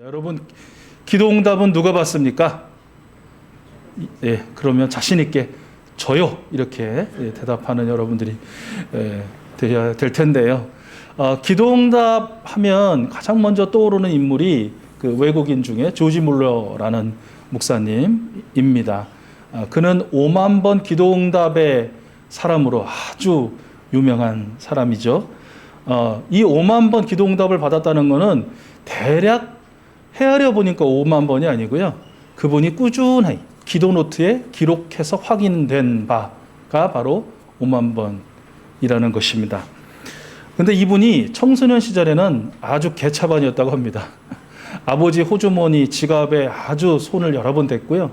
여러분, 기도응답은 누가 받습니까? 예, 그러면 자신 있게 저요 이렇게 대답하는 여러분들이 되어야 될 텐데요. 기도응답 하면 가장 먼저 떠오르는 인물이 그 외국인 중에 조지 물러라는 목사님입니다. 그는 5만 번 기도응답의 사람으로 아주 유명한 사람이죠. 이 5만 번 기도응답을 받았다는 것은 대략 헤아려 보니까 5만 번이 아니고요. 그분이 꾸준히 기도노트에 기록해서 확인된 바가 바로 5만 번이라는 것입니다. 그런데 이분이 청소년 시절에는 아주 개차반이었다고 합니다. 아버지 호주머니 지갑에 아주 손을 여러 번 댔고요.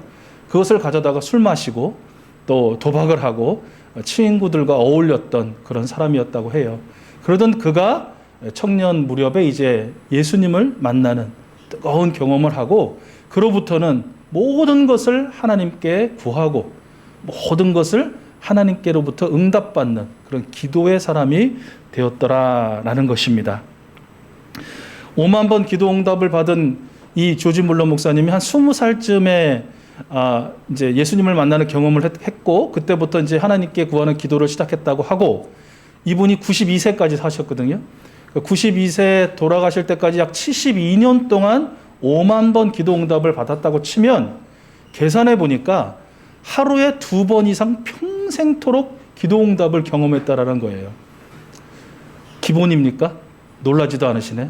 그것을 가져다가 술 마시고 또 도박을 하고 친구들과 어울렸던 그런 사람이었다고 해요. 그러던 그가 청년 무렵에 이제 예수님을 만나는 뜨거운 경험을 하고 그로부터는 모든 것을 하나님께 구하고 모든 것을 하나님께로부터 응답받는 그런 기도의 사람이 되었더라라는 것입니다. 5만 번 기도 응답을 받은 이 조지 물러 목사님이 한 20살쯤에 이제 예수님을 만나는 경험을 했고 그때부터 이제 하나님께 구하는 기도를 시작했다고 하고 이분이 92세까지 사셨거든요. 92세 돌아가실 때까지 약 72년 동안 5만 번 기도응답을 받았다고 치면 계산해 보니까 하루에 2번 이상 평생토록 기도응답을 경험했다라는 거예요. 기본입니까? 놀라지도 않으시네.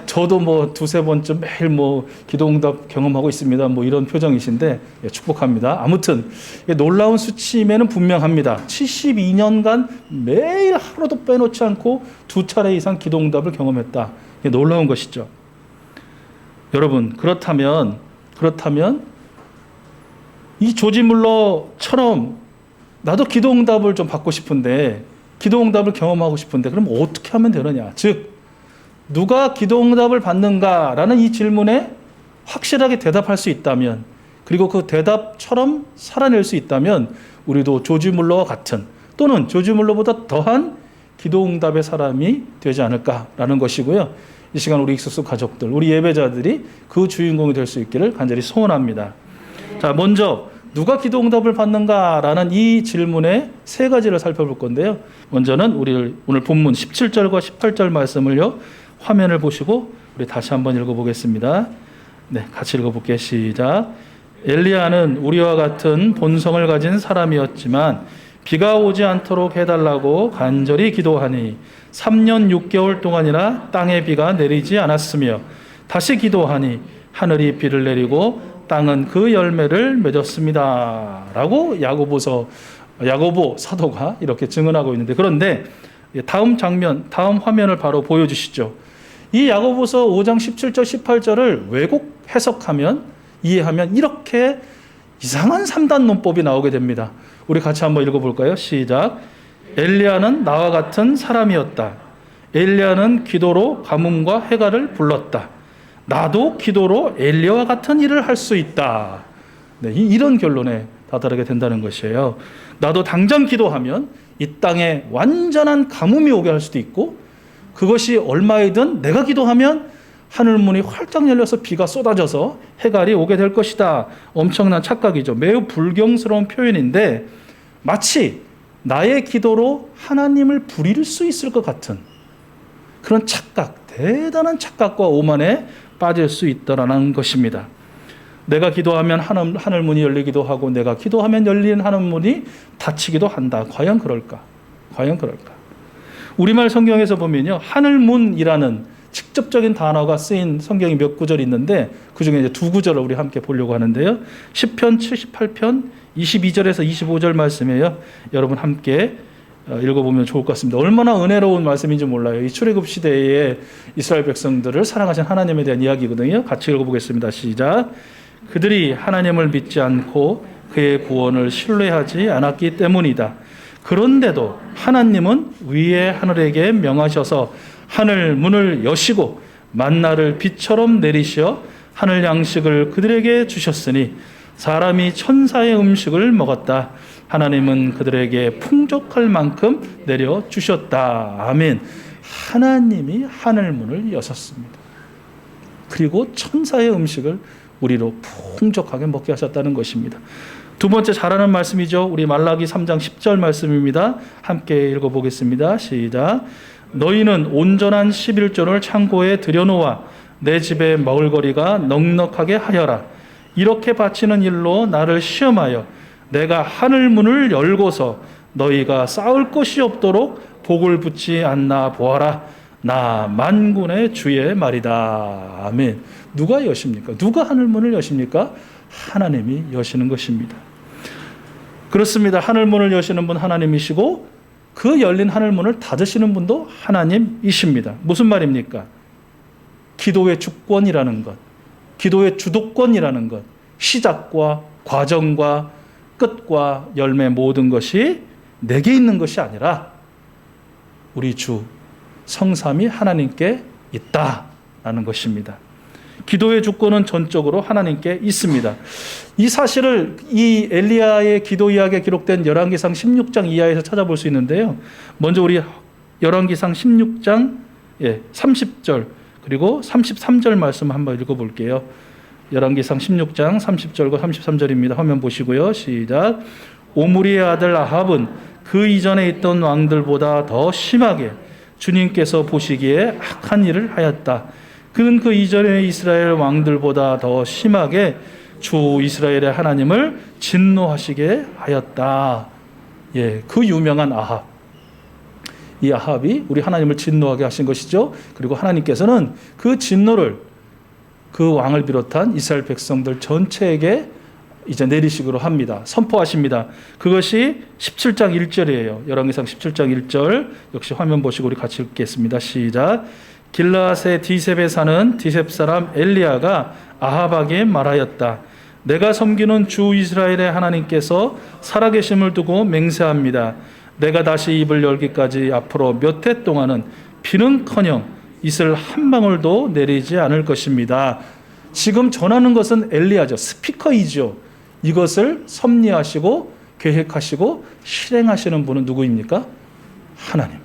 저도 뭐 2-3번쯤 매일 기도응답 경험하고 있습니다. 이런 표정이신데 축복합니다. 아무튼 놀라운 수치임에는 분명합니다. 72년간 매일 하루도 빼놓지 않고 2차례 이상 기도응답을 경험했다. 놀라운 것이죠. 여러분 그렇다면 이 조지 물러처럼 나도 기도응답을 좀 받고 싶은데 기도응답을 경험하고 싶은데 그럼 어떻게 하면 되느냐? 즉 누가 기도응답을 받는가라는 이 질문에 확실하게 대답할 수 있다면 그리고 그 대답처럼 살아낼 수 있다면 우리도 조지 물러와 같은 또는 조지 물러보다 더한 기도응답의 사람이 되지 않을까라는 것이고요. 이 시간 우리 익숙수 가족들, 우리 예배자들이 그 주인공이 될 수 있기를 간절히 소원합니다. 자, 먼저 누가 기도응답을 받는가라는 이 질문의 3가지를 살펴볼 건데요. 먼저는 우리 오늘 본문 17절과 18절 말씀을요. 화면을 보시고 우리 다시 한번 읽어보겠습니다. 네, 같이 읽어볼게요. 시작. 엘리야는 우리와 같은 본성을 가진 사람이었지만 비가 오지 않도록 해달라고 간절히 기도하니 3년 6개월 동안이나 땅에 비가 내리지 않았으며 다시 기도하니 하늘이 비를 내리고 땅은 그 열매를 맺었습니다. 라고 야고보 사도가 이렇게 증언하고 있는데 그런데 다음 장면, 다음 화면을 바로 보여주시죠. 이 야고보서 5장 17절 18절을 왜곡 해석하면 이해하면 이렇게 이상한 3단 논법이 나오게 됩니다. 우리 같이 한번 읽어볼까요? 시작. 엘리야는 나와 같은 사람이었다. 엘리야는 기도로 가뭄과 해갈을 불렀다. 나도 기도로 엘리야와 같은 일을 할 수 있다. 네, 이런 결론에 다다르게 된다는 것이에요. 나도 당장 기도하면 이 땅에 완전한 가뭄이 오게 할 수도 있고 그것이 얼마이든 내가 기도하면 하늘문이 활짝 열려서 비가 쏟아져서 해갈이 오게 될 것이다. 엄청난 착각이죠. 매우 불경스러운 표현인데 마치 나의 기도로 하나님을 부릴 수 있을 것 같은 그런 착각, 대단한 착각과 오만에 빠질 수 있다라는 것입니다. 내가 기도하면 하늘문이 열리기도 하고 내가 기도하면 열리는 하늘문이 닫히기도 한다. 과연 그럴까? 우리말 성경에서 보면요. 하늘문이라는 직접적인 단어가 쓰인 성경이 몇 구절이 있는데 그중에 이제 2구절을 우리 함께 보려고 하는데요. 시편 78편 22절에서 25절 말씀이에요. 여러분 함께 읽어보면 좋을 것 같습니다. 얼마나 은혜로운 말씀인지 몰라요. 이 출애굽 시대의 이스라엘 백성들을 사랑하신 하나님에 대한 이야기거든요. 같이 읽어보겠습니다. 시작. 그들이 하나님을 믿지 않고 그의 구원을 신뢰하지 않았기 때문이다. 그런데도 하나님은 위의 하늘에게 명하셔서 하늘 문을 여시고 만나를 비처럼 내리시어 하늘 양식을 그들에게 주셨으니 사람이 천사의 음식을 먹었다. 하나님은 그들에게 풍족할 만큼 내려주셨다. 아멘. 하나님이 하늘 문을 여셨습니다. 그리고 천사의 음식을 우리로 풍족하게 먹게 하셨다는 것입니다. 두 번째 잘하는 말씀이죠. 우리 말라기 3장 10절 말씀입니다. 함께 읽어보겠습니다. 시작. 너희는 온전한 11조를 창고에 들여놓아 내 집에 먹을거리가 넉넉하게 하여라. 이렇게 바치는 일로 나를 시험하여 내가 하늘 문을 열고서 너희가 싸울 것이 없도록 복을 붙지 않나 보아라. 나 만군의 주의 말이다. 아멘. 누가 여십니까? 누가 하늘 문을 여십니까? 하나님이 여시는 것입니다. 그렇습니다. 하늘 문을 여시는 분 하나님이시고 그 열린 하늘 문을 닫으시는 분도 하나님이십니다. 무슨 말입니까? 기도의 주권이라는 것, 기도의 주도권이라는 것, 시작과 과정과 끝과 열매 모든 것이 내게 있는 것이 아니라 우리 주 성삼위 하나님께 있다라는 것입니다. 기도의 주권은 전적으로 하나님께 있습니다. 이 사실을 이 엘리야의 기도 이야기에 기록된 열왕기상 16장 이하에서 찾아볼 수 있는데요. 먼저 우리 열왕기상 16장 30절 그리고 33절 말씀 한번 읽어볼게요. 열왕기상 16장 30절과 33절입니다. 화면 보시고요. 시작. 오므리의 아들 아합은 그 이전에 있던 왕들보다 더 심하게 주님께서 보시기에 악한 일을 하였다. 그는 그 이전의 이스라엘 왕들보다 더 심하게 주 이스라엘의 하나님을 진노하시게 하였다. 그 유명한 아합. 이 아합이 우리 하나님을 진노하게 하신 것이죠. 그리고 하나님께서는 그 진노를 그 왕을 비롯한 이스라엘 백성들 전체에게 이제 내리시기로 합니다. 선포하십니다. 그것이 17장 1절이에요. 열왕기상 17장 1절 역시 화면 보시고 우리 같이 읽겠습니다. 시작. 길르앗의 디셉에 사는 디셉 사람 엘리야가 아합에게 말하였다. 내가 섬기는 주 이스라엘의 하나님께서 살아계심을 두고 맹세합니다. 내가 다시 입을 열기까지 앞으로 몇 해 동안은 비는커녕 이슬 한 방울도 내리지 않을 것입니다. 지금 전하는 것은 엘리야죠. 스피커이죠. 이것을 섭리하시고 계획하시고 실행하시는 분은 누구입니까? 하나님.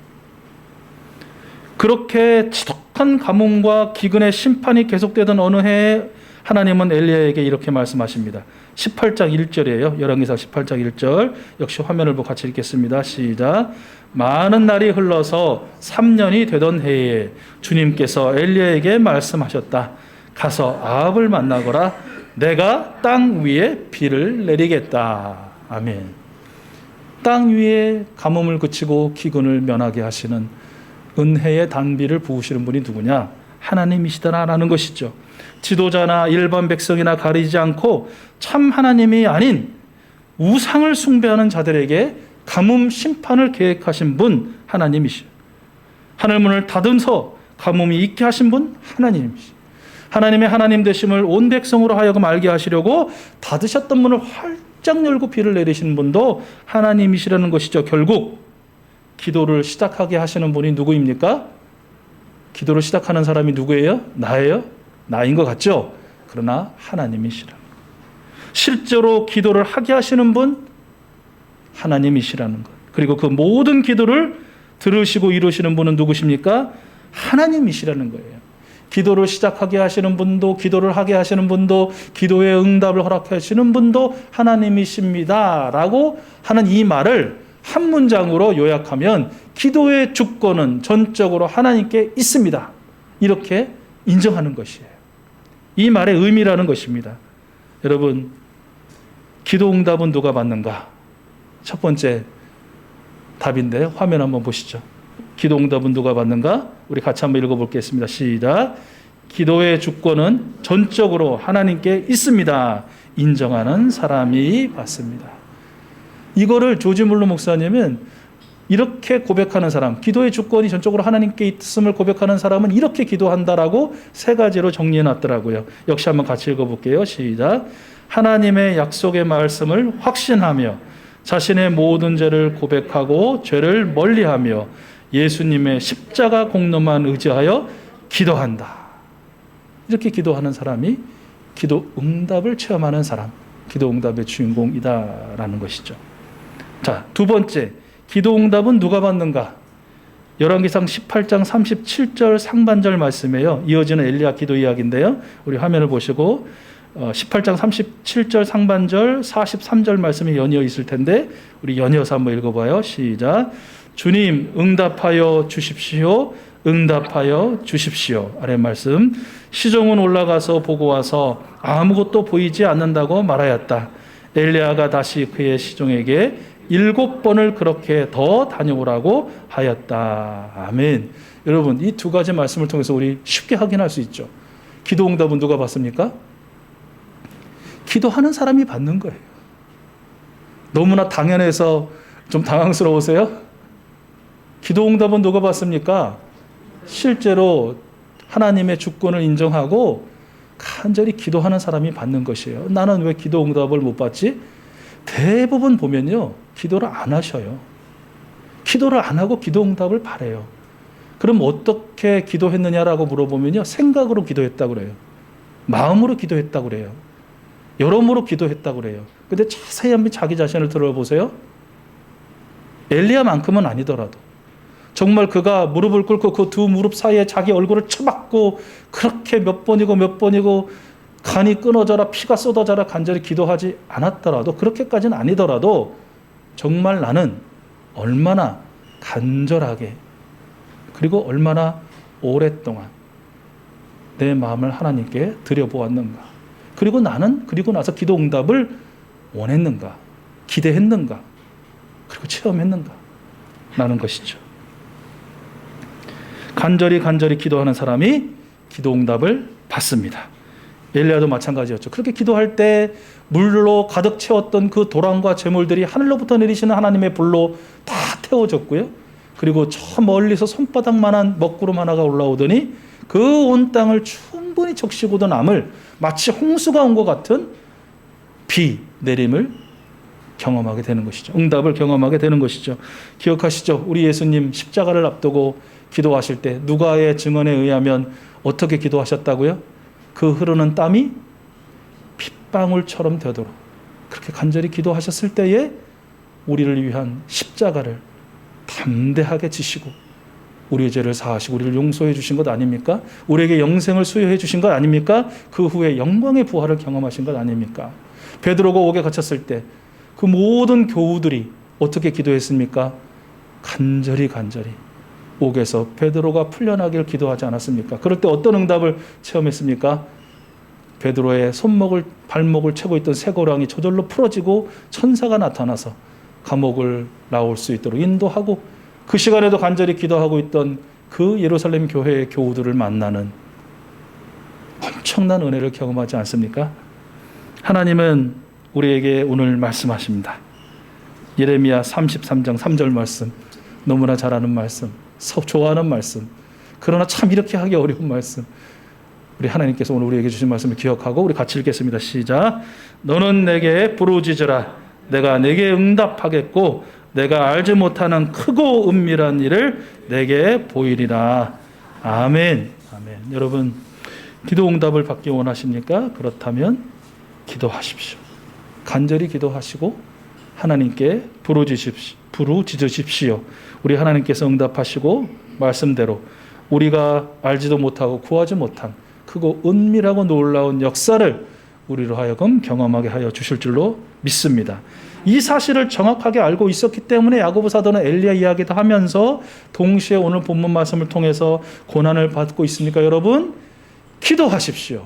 그렇게 지독한 가뭄과 기근의 심판이 계속되던 어느 해에 하나님은 엘리야에게 이렇게 말씀하십니다. 18장 1절이에요. 열왕기상 18장 1절. 역시 화면을 보고 같이 읽겠습니다. 시작. 많은 날이 흘러서 3년이 되던 해에 주님께서 엘리야에게 말씀하셨다. 가서 아합을 만나거라. 내가 땅 위에 비를 내리겠다. 아멘. 땅 위에 가뭄을 그치고 기근을 면하게 하시는 은혜의 단비를 부으시는 분이 누구냐? 하나님이시다라는 것이죠. 지도자나 일반 백성이나 가리지 않고 참 하나님이 아닌 우상을 숭배하는 자들에게 가뭄 심판을 계획하신 분 하나님이시죠. 하늘문을 닫으면서 가뭄이 있게 하신 분 하나님이시죠. 하나님의 하나님 되심을 온 백성으로 하여금 알게 하시려고 닫으셨던 문을 활짝 열고 비를 내리시는 분도 하나님이시라는 것이죠. 결국 기도를 시작하게 하시는 분이 누구입니까? 기도를 시작하는 사람이 누구예요? 나예요? 나인 것 같죠? 그러나 하나님이시라. 실제로 기도를 하게 하시는 분 하나님이시라는 것. 그리고 그 모든 기도를 들으시고 이루시는 분은 누구십니까? 하나님이시라는 거예요. 기도를 시작하게 하시는 분도, 기도를 하게 하시는 분도, 기도의 응답을 허락하시는 분도 하나님이십니다. 라고 하는 이 말을 한 문장으로 요약하면 기도의 주권은 전적으로 하나님께 있습니다. 이렇게 인정하는 것이에요. 이 말의 의미라는 것입니다. 여러분, 기도 응답은 누가 받는가? 첫 번째 답인데 화면 한번 보시죠. 기도 응답은 누가 받는가? 우리 같이 한번 읽어보겠습니다. 시작. 기도의 주권은 전적으로 하나님께 있습니다. 인정하는 사람이 받습니다. 이거를 조지 물러 목사님은 이렇게 고백하는 사람, 기도의 주권이 전적으로 하나님께 있음을 고백하는 사람은 이렇게 기도한다라고 세 가지로 정리해 놨더라고요. 역시 한번 같이 읽어볼게요. 시작. 하나님의 약속의 말씀을 확신하며 자신의 모든 죄를 고백하고 죄를 멀리하며 예수님의 십자가 공로만 의지하여 기도한다. 이렇게 기도하는 사람이 기도 응답을 체험하는 사람, 기도 응답의 주인공이다라는 것이죠. 자, 두 번째, 기도 응답은 누가 받는가? 열왕기상 18장 37절 상반절 말씀이에요. 이어지는 엘리야 기도 이야기인데요. 우리 화면을 보시고 18장 37절 상반절 43절 말씀이 연이어 있을 텐데 우리 연이어서 한번 읽어봐요. 시작. 주님 응답하여 주십시오. 응답하여 주십시오. 아래 말씀. 시종은 올라가서 보고 와서 아무것도 보이지 않는다고 말하였다. 엘리야가 다시 그의 시종에게 7번을 그렇게 더 다녀오라고 하였다. 아멘. 여러분, 이 두 가지 말씀을 통해서 우리 쉽게 확인할 수 있죠. 기도 응답은 누가 받습니까? 기도하는 사람이 받는 거예요. 너무나 당연해서 좀 당황스러우세요? 기도 응답은 누가 받습니까? 실제로 하나님의 주권을 인정하고 간절히 기도하는 사람이 받는 것이에요. 나는 왜 기도 응답을 못 받지? 대부분 보면요, 기도를 안 하셔요. 기도를 안 하고 기도 응답을 바래요. 그럼 어떻게 기도했느냐라고 물어보면요, 생각으로 기도했다고 그래요. 마음으로 기도했다고 그래요. 여러모로 기도했다고 그래요. 근데 자세히 한번 자기 자신을 들어보세요. 엘리야만큼은 아니더라도 정말 그가 무릎을 꿇고 그 두 무릎 사이에 자기 얼굴을 쳐박고 그렇게 몇 번이고 간이 끊어져라 피가 쏟아져라 간절히 기도하지 않았더라도, 그렇게까지는 아니더라도 정말 나는 얼마나 간절하게 그리고 얼마나 오랫동안 내 마음을 하나님께 드려보았는가, 그리고 나는 그리고 나서 기도 응답을 원했는가, 기대했는가, 그리고 체험했는가 라는 것이죠. 간절히 기도하는 사람이 기도 응답을 받습니다. 엘리야도 마찬가지였죠. 그렇게 기도할 때 물로 가득 채웠던 그 도랑과 재물들이 하늘로부터 내리시는 하나님의 불로 다 태워졌고요. 그리고 저 멀리서 손바닥만한 먹구름 하나가 올라오더니 그 온 땅을 충분히 적시고도 남을 마치 홍수가 온 것 같은 비 내림을 경험하게 되는 것이죠. 응답을 경험하게 되는 것이죠. 기억하시죠? 우리 예수님 십자가를 앞두고 기도하실 때 누가의 증언에 의하면 어떻게 기도하셨다고요? 그 흐르는 땀이 핏방울처럼 되도록 그렇게 간절히 기도하셨을 때에 우리를 위한 십자가를 담대하게 지시고 우리의 죄를 사하시고 우리를 용서해 주신 것 아닙니까? 우리에게 영생을 수여해 주신 것 아닙니까? 그 후에 영광의 부활을 경험하신 것 아닙니까? 베드로가 옥에 갇혔을 때 그 모든 교우들이 어떻게 기도했습니까? 간절히 옥에서 베드로가 풀려나길 기도하지 않았습니까? 그럴 때 어떤 응답을 체험했습니까? 베드로의 발목을 채고 있던 쇠고랑이 저절로 풀어지고 천사가 나타나서 감옥을 나올 수 있도록 인도하고, 그 시간에도 간절히 기도하고 있던 그 예루살렘 교회의 교우들을 만나는 엄청난 은혜를 경험하지 않습니까? 하나님은 우리에게 오늘 말씀하십니다. 예레미야 33장 3절 말씀, 너무나 잘 아는 말씀, 좋아하는 말씀, 그러나 참 이렇게 하기 어려운 말씀. 우리 하나님께서 오늘 우리에게 주신 말씀을 기억하고 우리 같이 읽겠습니다. 시작. 너는 내게 부르짖으라. 내가 내게 응답하겠고 내가 알지 못하는 크고 은밀한 일을 내게 보이리라. 아멘. 아멘. 여러분, 기도 응답을 받기 원하십니까? 그렇다면 기도하십시오. 간절히 기도하시고 하나님께 부르짖으십시오. 우리 하나님께서 응답하시고 말씀대로 우리가 알지도 못하고 구하지 못한 크고 은밀하고 놀라운 역사를 우리로 하여금 경험하게 하여 주실 줄로 믿습니다. 이 사실을 정확하게 알고 있었기 때문에 야고보 사도는 엘리야 이야기도 하면서 동시에 오늘 본문 말씀을 통해서 고난을 받고 있습니까? 여러분, 기도하십시오.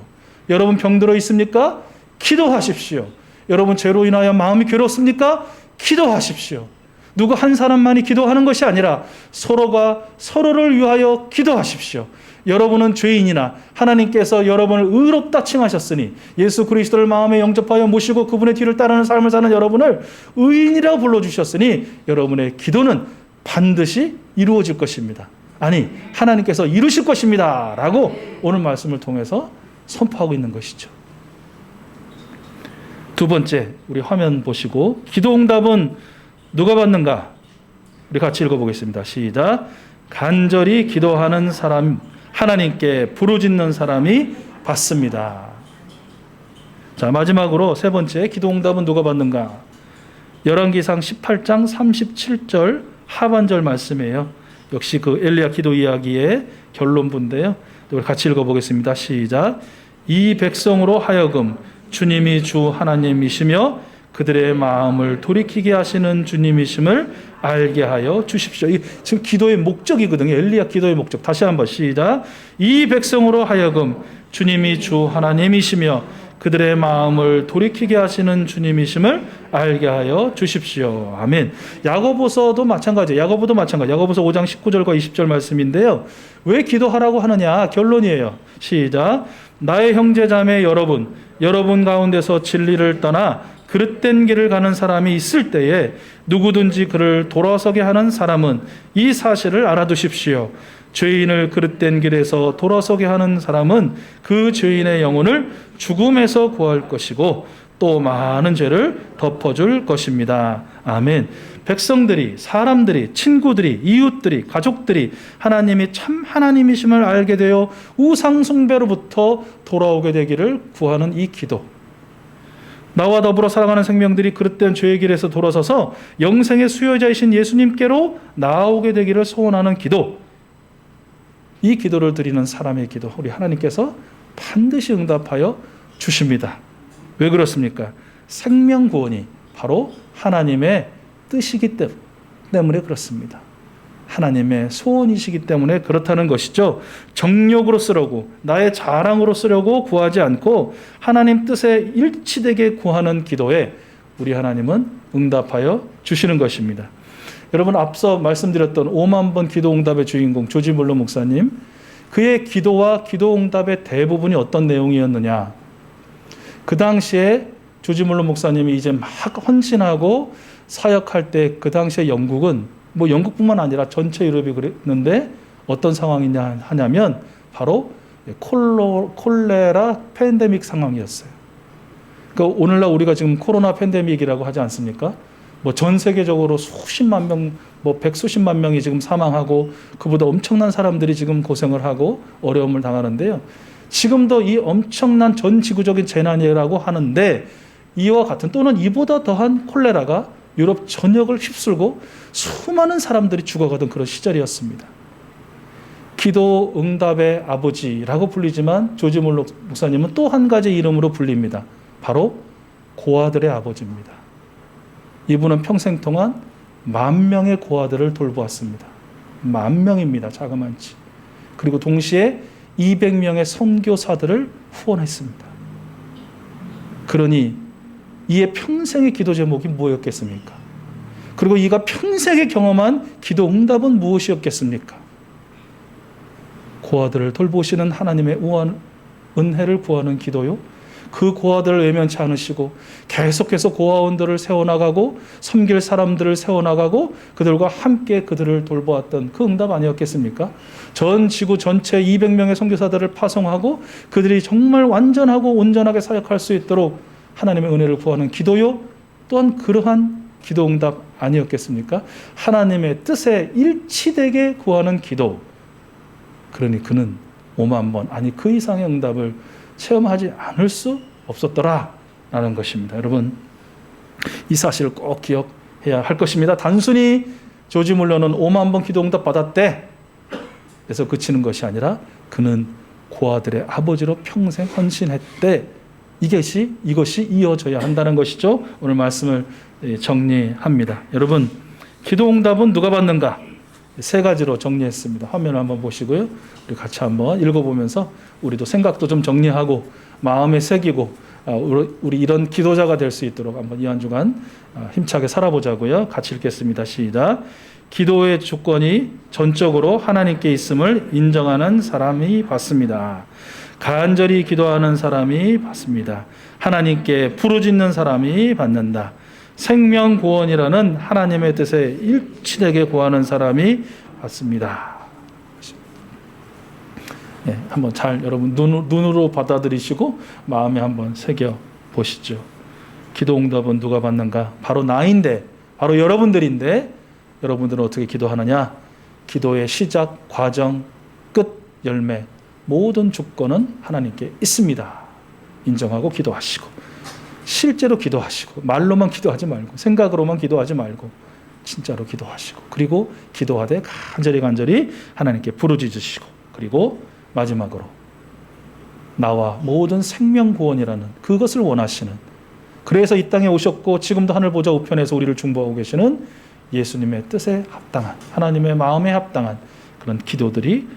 여러분 병들어 있습니까? 기도하십시오. 여러분 죄로 인하여 마음이 괴롭습니까? 기도하십시오. 누구 한 사람만이 기도하는 것이 아니라 서로가 서로를 위하여 기도하십시오. 여러분은 죄인이나 하나님께서 여러분을 의롭다 칭하셨으니 예수 그리스도를 마음에 영접하여 모시고 그분의 뒤를 따르는 삶을 사는 여러분을 의인이라고 불러주셨으니 여러분의 기도는 반드시 이루어질 것입니다. 아니, 하나님께서 이루실 것입니다 라고 오늘 말씀을 통해서 선포하고 있는 것이죠. 두 번째, 우리 화면 보시고 기도 응답은 누가 받는가? 우리 같이 읽어보겠습니다. 시작. 간절히 기도하는 사람, 하나님께 부르짖는 사람이 받습니다. 자, 마지막으로 세 번째, 기도 응답은 누가 받는가? 열왕기상 18장 37절 하반절 말씀이에요. 역시 그 엘리야 기도 이야기의 결론부인데요. 우리 같이 읽어보겠습니다. 시작. 이 백성으로 하여금 주님이 주 하나님이시며 그들의 마음을 돌이키게 하시는 주님이심을 알게 하여 주십시오. 지금 기도의 목적이거든요. 엘리야 기도의 목적. 다시 한번 시작. 이 백성으로 하여금 주님이 주 하나님이시며 그들의 마음을 돌이키게 하시는 주님이심을 알게 하여 주십시오. 아멘. 야고보서도 마찬가지예요. 야고보서 5장 19절과 20절 말씀인데요. 왜 기도하라고 하느냐? 결론이에요. 시작. 나의 형제 자매 여러분 가운데서 진리를 떠나 그릇된 길을 가는 사람이 있을 때에 누구든지 그를 돌아서게 하는 사람은 이 사실을 알아두십시오. 죄인을 그릇된 길에서 돌아서게 하는 사람은 그 죄인의 영혼을 죽음에서 구할 것이고 또 많은 죄를 덮어줄 것입니다. 아멘. 백성들이, 사람들이, 친구들이, 이웃들이, 가족들이 하나님이 참 하나님이심을 알게 되어 우상 숭배로부터 돌아오게 되기를 구하는 이 기도. 나와 더불어 살아가는 생명들이 그릇된 죄의 길에서 돌아서서 영생의 수요자이신 예수님께로 나아오게 되기를 소원하는 기도. 이 기도를 드리는 사람의 기도, 우리 하나님께서 반드시 응답하여 주십니다. 왜 그렇습니까? 생명 구원이 바로 하나님의 뜻이기 때문에 그렇습니다. 하나님의 소원이시기 때문에 그렇다는 것이죠. 정욕으로 쓰려고, 나의 자랑으로 쓰려고 구하지 않고 하나님 뜻에 일치되게 구하는 기도에 우리 하나님은 응답하여 주시는 것입니다. 여러분, 앞서 말씀드렸던 5만 번 기도 응답의 주인공 조지 물러 목사님, 그의 기도와 기도 응답의 대부분이 어떤 내용이었느냐? 그 당시에 조지 물러 목사님이 이제 막 헌신하고 사역할 때 그 당시에 영국은 영국뿐만 아니라 전체 유럽이 그랬는데 어떤 상황이냐 하냐면 바로 콜레라 팬데믹 상황이었어요. 그러니까 오늘날 우리가 지금 코로나 팬데믹이라고 하지 않습니까? 전 세계적으로 수십만 명, 백수십만 명이 지금 사망하고 그보다 엄청난 사람들이 지금 고생을 하고 어려움을 당하는데요. 지금도 이 엄청난 전 지구적인 재난이라고 하는데 이와 같은 또는 이보다 더한 콜레라가 유럽 전역을 휩쓸고 수많은 사람들이 죽어가던 그런 시절이었습니다. 기도 응답의 아버지라고 불리지만 조지 물러 목사님은 또 한 가지 이름으로 불립니다. 바로 고아들의 아버지입니다. 이분은 평생 동안 10,000명의 고아들을 돌보았습니다. 10,000명입니다. 자그만치. 그리고 동시에 200명의 선교사들을 후원했습니다. 그러니 이의 평생의 기도 제목이 뭐였겠습니까? 그리고 이가 평생에 경험한 기도 응답은 무엇이었겠습니까? 고아들을 돌보시는 하나님의 은혜를 구하는 기도요. 그 고아들을 외면치 않으시고 계속해서 고아원들을 세워나가고 섬길 사람들을 세워나가고 그들과 함께 그들을 돌보았던 그 응답 아니었겠습니까? 전 지구 전체 200명의 선교사들을 파송하고 그들이 정말 완전하고 온전하게 사역할 수 있도록 하나님의 은혜를 구하는 기도요. 또한 그러한 기도 응답 아니었겠습니까? 하나님의 뜻에 일치되게 구하는 기도. 그러니 그는 5만 번 아니 그 이상의 응답을 체험하지 않을 수 없었더라라는 것입니다. 여러분, 이 사실을 꼭 기억해야 할 것입니다. 단순히 조지 물러는 5만 번 기도 응답 받았대 그래서 그치는 것이 아니라 그는 고아들의 아버지로 평생 헌신했대. 이것이 이어져야 한다는 것이죠. 오늘 말씀을 정리합니다. 여러분, 기도 응답은 누가 받는가? 3가지로 정리했습니다. 화면을 한번 보시고요. 우리 같이 한번 읽어보면서 우리도 생각도 좀 정리하고 마음에 새기고 우리 이런 기도자가 될 수 있도록 한번 이 한 주간 힘차게 살아보자고요. 같이 읽겠습니다. 시작. 기도의 조건이 전적으로 하나님께 있음을 인정하는 사람이 받습니다. 간절히 기도하는 사람이 받습니다. 하나님께 부르짖는 사람이 받는다. 생명구원이라는 하나님의 뜻에 일치되게 구하는 사람이 받습니다. 네, 한번 잘 여러분 눈으로 받아들이시고 마음에 한번 새겨 보시죠. 기도 응답은 누가 받는가? 바로 나인데, 바로 여러분들인데 여러분들은 어떻게 기도하느냐? 기도의 시작, 과정, 끝, 열매 모든 조건은 하나님께 있습니다. 인정하고 기도하시고 실제로 기도하시고 말로만 기도하지 말고 생각으로만 기도하지 말고 진짜로 기도하시고, 그리고 기도하되 간절히 하나님께 부르짖으시고, 그리고 마지막으로 나와 모든 생명 구원이라는 그것을 원하시는, 그래서 이 땅에 오셨고 지금도 하늘 보좌 우편에서 우리를 중보하고 계시는 예수님의 뜻에 합당한, 하나님의 마음에 합당한 그런 기도들이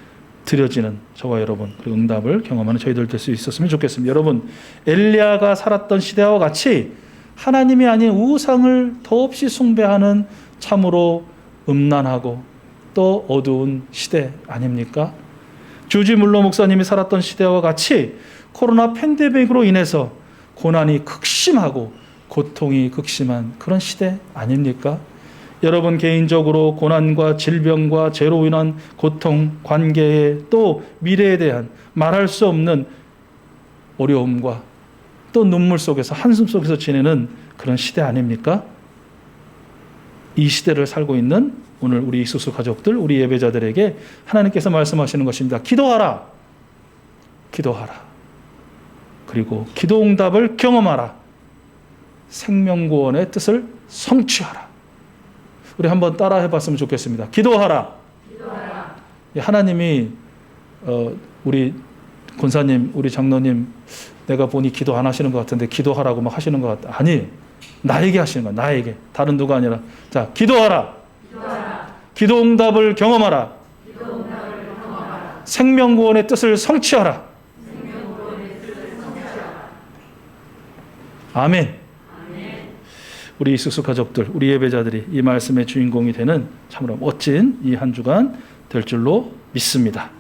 드려지는 저와 여러분, 그리고 응답을 경험하는 저희들 될 수 있었으면 좋겠습니다. 여러분, 엘리야가 살았던 시대와 같이 하나님이 아닌 우상을 더없이 숭배하는 참으로 음란하고 또 어두운 시대 아닙니까? 주지 물로 목사님이 살았던 시대와 같이 코로나 팬데믹으로 인해서 고난이 극심하고 고통이 극심한 그런 시대 아닙니까? 여러분 개인적으로 고난과 질병과 죄로 인한 고통, 관계에 또 미래에 대한 말할 수 없는 어려움과 또 눈물 속에서 한숨 속에서 지내는 그런 시대 아닙니까? 이 시대를 살고 있는 오늘 우리 익숙수 가족들, 우리 예배자들에게 하나님께서 말씀하시는 것입니다. 기도하라. 기도하라. 그리고 기도 응답을 경험하라. 생명구원의 뜻을 성취하라. 우리 한번 따라 해봤으면 좋겠습니다. 기도하라. 기도하라. 하나님이 우리 권사님, 우리 장로님, 내가 보니 기도 안 하시는 것 같은데 기도하라고 막 하시는 것 같다. 아니, 나에게 하시는 거야. 나에게. 다른 누가 아니라. 자, 기도하라. 기도하라. 기도 응답을 경험하라. 기도 응답을 경험하라. 생명구원의 뜻을 성취하라. 생명구원의 뜻을 성취하라. 아멘. 우리 익숙수 가족들, 우리 예배자들이 이 말씀의 주인공이 되는 참으로 멋진 이 한 주간 될 줄로 믿습니다.